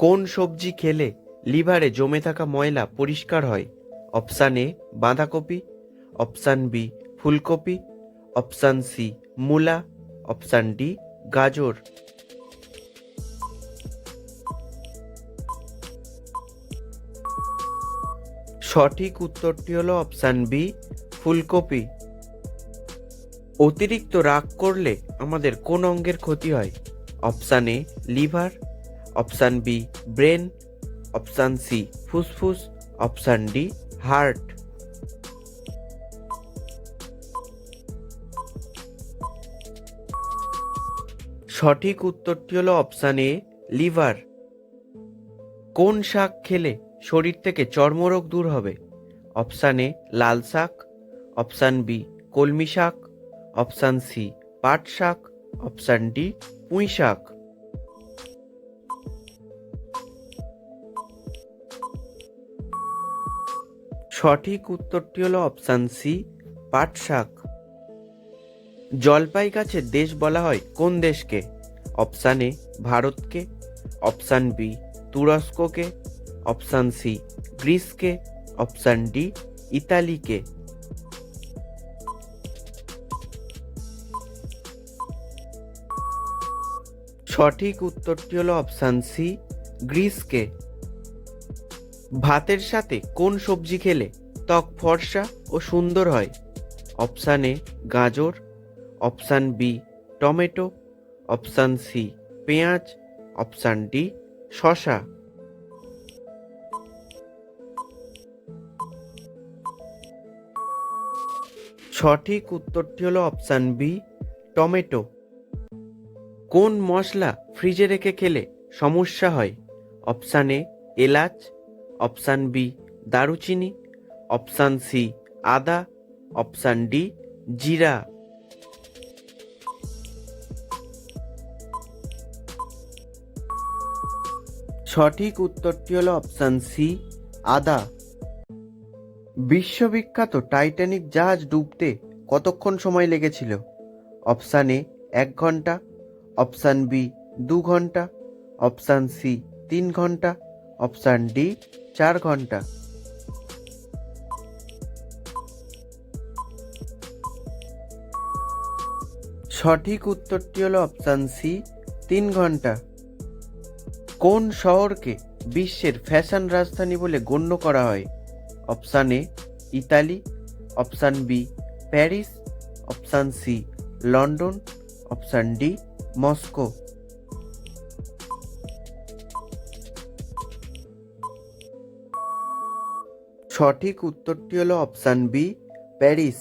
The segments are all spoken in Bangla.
কোন সবজি খেলে লিভারে জমে থাকা ময়লা পরিষ্কার হয়? অপশান এ বাঁধাকপি, অপশান বি ফুলকপি, অপশান সি মূলা, অপশান ডি গাজর। সঠিক উত্তরটি হলো অপশান বি ফুলকপি। অতিরিক্ত রাগ করলে আমাদের কোন অঙ্গের ক্ষতি হয়? Option A liver, option B brain, option C ফুসফুস, অপশান ডি হার্ট। সঠিক উত্তরটি হলো অপশান এ লিভার। কোন শাক খেলে শরীর থেকে চর্মরোগ দূর হবে? অপশান এ লাল শাক, অপশান বি কলমি শাক, অপশান সি পাট শাক, অপশান ডি পুঁই শাক। সঠিক উত্তরটি হলো অপশান সি পাট শাক। জলপাই গাছের দেশ বলা হয় কোন দেশকে? অপশান এ ভারতকে, অপশান বি তুরস্ককে, অপশান সি গ্রিসকে, অপশান ডি ইতালিকে। সঠিক উত্তরটি হলো অপশান সি গ্রিসকে। ভাতের সাথে কোন সবজি খেলে ত্বক ফর্সা ও সুন্দর হয়? অপশান এ গাজর, option B tomato, option C পেঁয়াজ, অপশান ডি শসা। সঠিক উত্তরটি হলো অপশান বি টমেটো। কোন মশলা ফ্রিজে রেখে খেলে সমস্যা হয়? অপশান এ এলাচ, অপশান বি দারুচিনি, অপশান সি আদা, অপশান ডি জিরা। সঠিক উত্তরটি হলো অপশান সি আদা। বিশ্ববিখ্যাত টাইটানিক জাহাজ ডুবতে কতক্ষণ সময় লেগেছিল? অপশান এ 1 ঘন্টা, অপশান বি 2 ঘন্টা, অপশান সি 3 ঘন্টা, অপশান ডি 4 ঘন্টা। সঠিক উত্তরটি হলো অপশান সি 3 ঘন্টা। কোন শহরকে বিশ্বের ফ্যাশন রাজধানী বলে গণ্য করা হয়? Option A Italy, option B Paris, option C London, option D Moscow. সঠিক উত্তরটি হলো অপশান বি প্যারিস।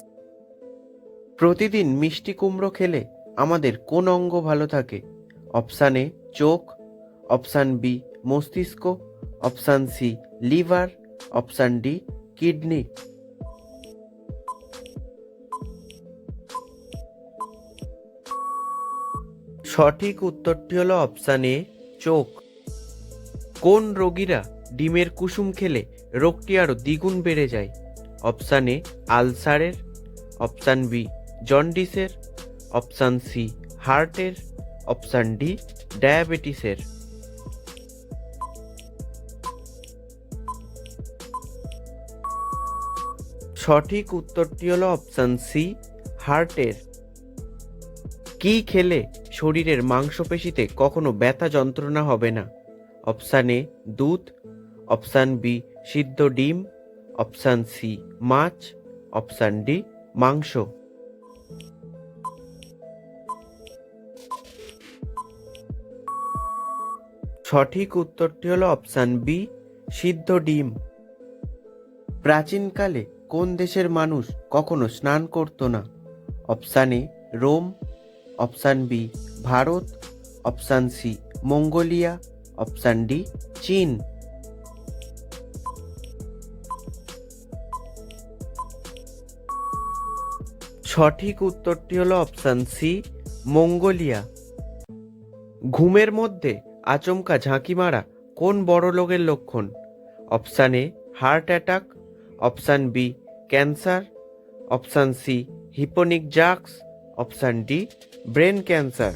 প্রতিদিন মিষ্টি কুমড়ো খেলে আমাদের কোন অঙ্গ ভালো থাকে? অপশান এ চোখ, অপশান বি মস্তিষ্ক, option C liver, option D kidney. সঠিক উত্তরটি হলো অপশান এ চোখ। কোন রোগীরা ডিমের কুসুম খেলে রোগটি আরো দ্বিগুণ বেড়ে যায়? অপশান এ আলসারের, অপশান বি জন্ডিসের, অপশান সি হার্টের, অপশান ডি ডায়াবেটিসের। সঠিক উত্তরটি হলো অপশান সি হার্টের। কি খেলে শরীরের মাংসপেশিতে কখনো ব্যথা যন্ত্রণা হবে না? অপশান এ দুধ, অপশান বি সিদ্ধ ডিম, অপশান সি মাছ, অপশান ডি মাংস। সঠিক উত্তরটি হলো অপশান বি সিদ্ধ ডিম। প্রাচীনকালে কোন দেশের মানুষ কখনো স্নান করতো না? Option A Rome, option B Bharat, option C Mongolia, option D চীন। সঠিক উত্তরটি হলো অপশান সি মঙ্গোলিয়া। ঘুমের মধ্যে আচমকা ঝাঁকি মারা কোন বড় রোগের লক্ষণ? Option A heart attack, option B cancer, option C হিপোনিক জাক্স, অপশান ডি ব্রেন ক্যান্সার।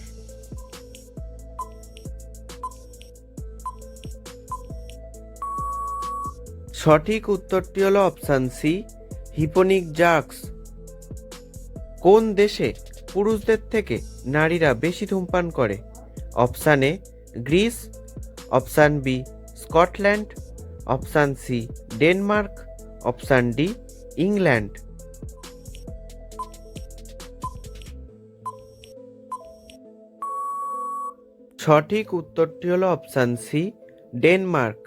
সঠিক উত্তরটি হলো অপশান সি, হিপোনিক জাক্স। কোন দেশে পুরুষদের থেকে নারীরা বেশি ধূমপান করে? Option A Greece, option B Scotland, option C Denmark, option D England. সঠিক উত্তরটি হলো অপশান সি, ডেনমার্ক।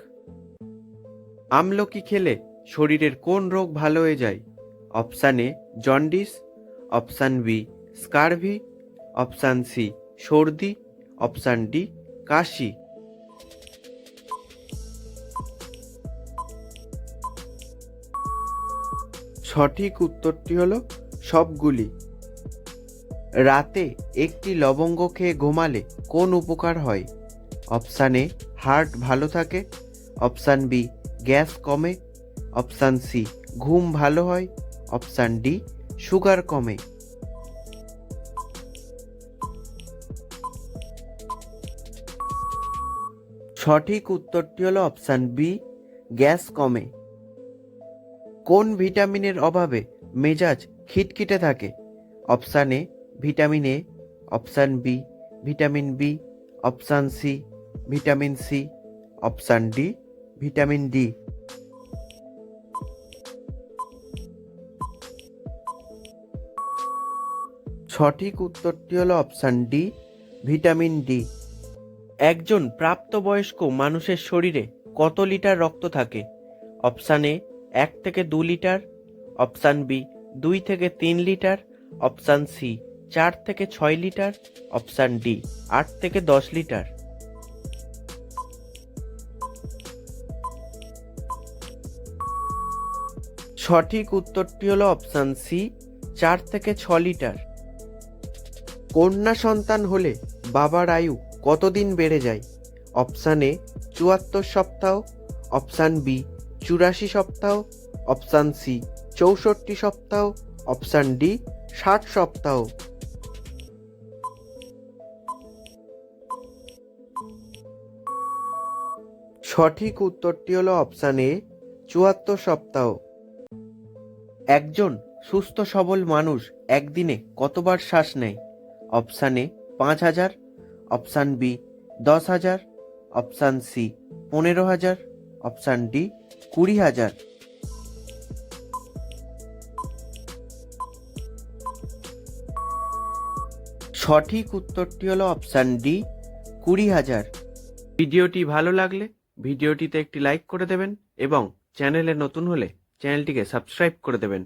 আমলকি খেলে শরীরের কোন রোগ ভালো হয়ে যায়? Option A jaundice, option B scurvy, option C সর্দি, অপশান ডি কাশি। সঠিক উত্তরটি হলো সবগুলি। রাতে একটি লবঙ্গ খেয়ে ঘুমালে কোন উপকার হয়? অপশান এ হার্ট ভালো থাকে, অপশান বি গ্যাস কমে, অপশান সি ঘুম ভালো হয়, অপশান ডি সুগার কমে। সঠিক উত্তরটি হলো অপশান বি, গ্যাস কমে। কোন ভিটামিনের অভাবে মেজাজ খিটখিটে থাকে? Option A vitamin A, option B vitamin B, option C vitamin C, option D vitamin D. সঠিক উত্তরটি হলো অপশান ডি, ভিটামিন ডি। একজন প্রাপ্তবয়স্ক মানুষের শরীরে কত লিটার রক্ত থাকে? অপশান এ 1 থেকে 2 লিটার, অপশান বি 2 থেকে 3 লিটার, অপশান সি 4 থেকে 6 লিটার, অপশান ডি 8 থেকে 10 লিটার। সঠিক উত্তরটি হলো অপশান সি, 4 থেকে 6 লিটার। কন্যা সন্তান হলে বাবার আয়ু কতদিন বেড়ে যায়? অপশান এ 74 সপ্তাহ, অপশান বি 84 সপ্তাহ, অপশান সি 64 সপ্তাহ, অপশান ডি 60 সপ্তাহ। সঠিক উত্তরটি হলো অপশান এ 74 সপ্তাহ। একজন সুস্থ সবল মানুষ একদিনে কতবার শ্বাস নেয়? Option A 5000, option B 10,000, option C 15,000, option D 20,000। সঠিক উত্তরটি হলো অপশান ডি 20,000। ভিডিওটি ভালো লাগলে ভিডিওটিতে একটি লাইক করে দেবেন এবং চ্যানেলে নতুন হলে চ্যানেলটিকে সাবস্ক্রাইব করে দেবেন।